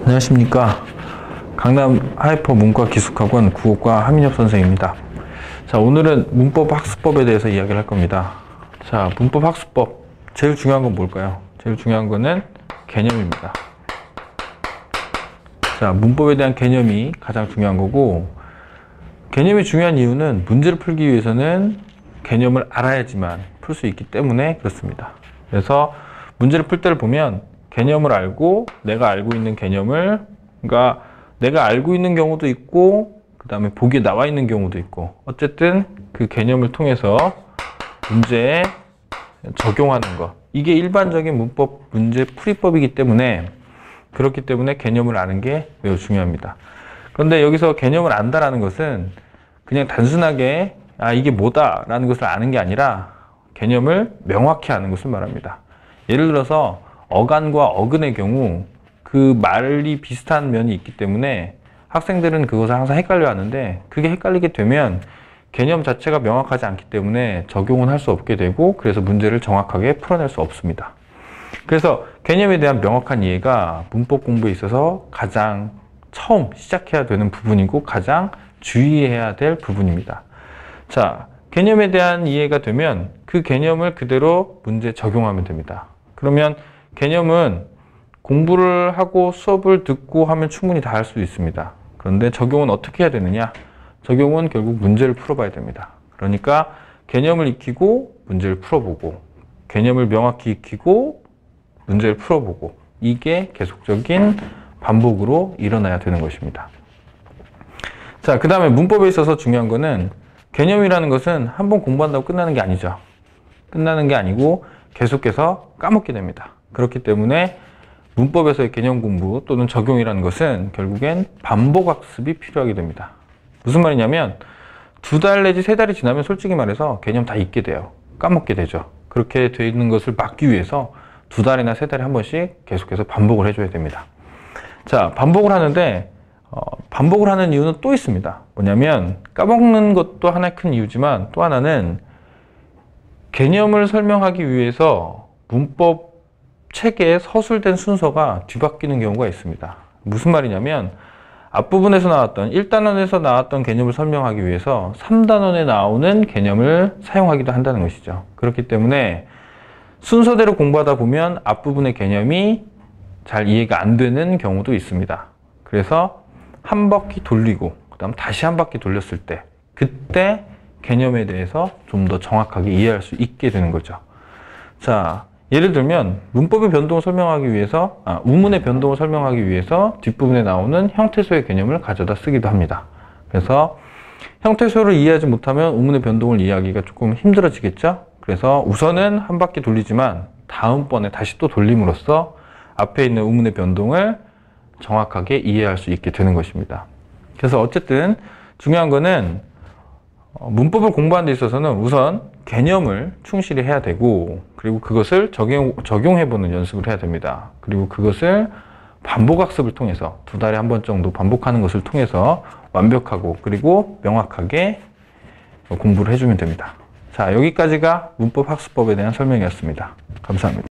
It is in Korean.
안녕하십니까. 강남 하이퍼 문과 기숙학원 국어과 하민엽 선생입니다. 자, 오늘은 문법 학습법에 대해서 이야기를 할 겁니다. 자, 문법 학습법 제일 중요한 건 뭘까요? 제일 중요한 거는 개념입니다. 자, 문법에 대한 개념이 가장 중요한 거고, 개념이 중요한 이유는 문제를 풀기 위해서는 개념을 알아야지만 풀 수 있기 때문에 그렇습니다. 그래서 문제를 풀 때를 보면 개념을 알고 내가 알고 있는 개념을, 그러니까 내가 알고 있는 경우도 있고 그 다음에 보기에 나와 있는 경우도 있고, 어쨌든 그 개념을 통해서 문제에 적용하는 것, 이게 일반적인 문법 문제 풀이법이기 때문에, 그렇기 때문에 개념을 아는 게 매우 중요합니다. 그런데 여기서 개념을 안다라는 것은 그냥 단순하게 이게 뭐다 라는 것을 아는 게 아니라 개념을 명확히 아는 것을 말합니다. 예를 들어서 어간과 어근의 경우 그 말이 비슷한 면이 있기 때문에 학생들은 그것을 항상 헷갈려 하는데, 그게 헷갈리게 되면 개념 자체가 명확하지 않기 때문에 적용은 할 수 없게 되고, 그래서 문제를 정확하게 풀어낼 수 없습니다. 그래서 개념에 대한 명확한 이해가 문법 공부에 있어서 가장 처음 시작해야 되는 부분이고 가장 주의해야 될 부분입니다. 자, 개념에 대한 이해가 되면 그 개념을 그대로 문제에 적용하면 됩니다. 그러면 개념은 공부를 하고 수업을 듣고 하면 충분히 다 할 수 있습니다. 그런데 적용은 어떻게 해야 되느냐? 적용은 결국 문제를 풀어봐야 됩니다. 그러니까 개념을 익히고 문제를 풀어보고, 개념을 명확히 익히고 문제를 풀어보고, 이게 계속적인 반복으로 일어나야 되는 것입니다. 자, 그 다음에 문법에 있어서 중요한 거는, 개념이라는 것은 한번 공부한다고 끝나는 게 아니죠. 끝나는 게 아니고 계속해서 까먹게 됩니다. 그렇기 때문에 문법에서의 개념 공부 또는 적용이라는 것은 결국엔 반복 학습이 필요하게 됩니다. 무슨 말이냐면 2달 내지 3달이 지나면 솔직히 말해서 개념 다 잊게 돼요. 까먹게 되죠. 그렇게 돼 있는 것을 막기 위해서 2달이나 3달에 한 번씩 계속해서 반복을 해줘야 됩니다. 자, 반복을 하는데 반복을 하는 이유는 또 있습니다. 뭐냐면 까먹는 것도 하나의 큰 이유지만, 또 하나는 개념을 설명하기 위해서 문법 체계의 서술된 순서가 뒤바뀌는 경우가 있습니다. 무슨 말이냐면 앞부분에서 나왔던 1단원에서 나왔던 개념을 설명하기 위해서 3단원에 나오는 개념을 사용하기도 한다는 것이죠. 그렇기 때문에 순서대로 공부하다 보면 앞부분의 개념이 잘 이해가 안 되는 경우도 있습니다. 그래서 한 바퀴 돌리고 그 다음 다시 한 바퀴 돌렸을 때, 그때 개념에 대해서 좀 더 정확하게 이해할 수 있게 되는 거죠. 자, 예를 들면 문법의 변동을 설명하기 위해서, 우문의 변동을 설명하기 위해서 뒷부분에 나오는 형태소의 개념을 가져다 쓰기도 합니다. 그래서 형태소를 이해하지 못하면 우문의 변동을 이해하기가 조금 힘들어지겠죠. 그래서 우선은 한 바퀴 돌리지만 다음번에 다시 또 돌림으로써 앞에 있는 우문의 변동을 정확하게 이해할 수 있게 되는 것입니다. 그래서 어쨌든 중요한 거는 문법을 공부하는 데 있어서는 우선 개념을 충실히 해야 되고, 그리고 그것을 적용해보는 연습을 해야 됩니다. 그리고 그것을 반복학습을 통해서 2달에 한 번 정도 반복하는 것을 통해서 완벽하고 그리고 명확하게 공부를 해주면 됩니다. 자, 여기까지가 문법 학습법에 대한 설명이었습니다. 감사합니다.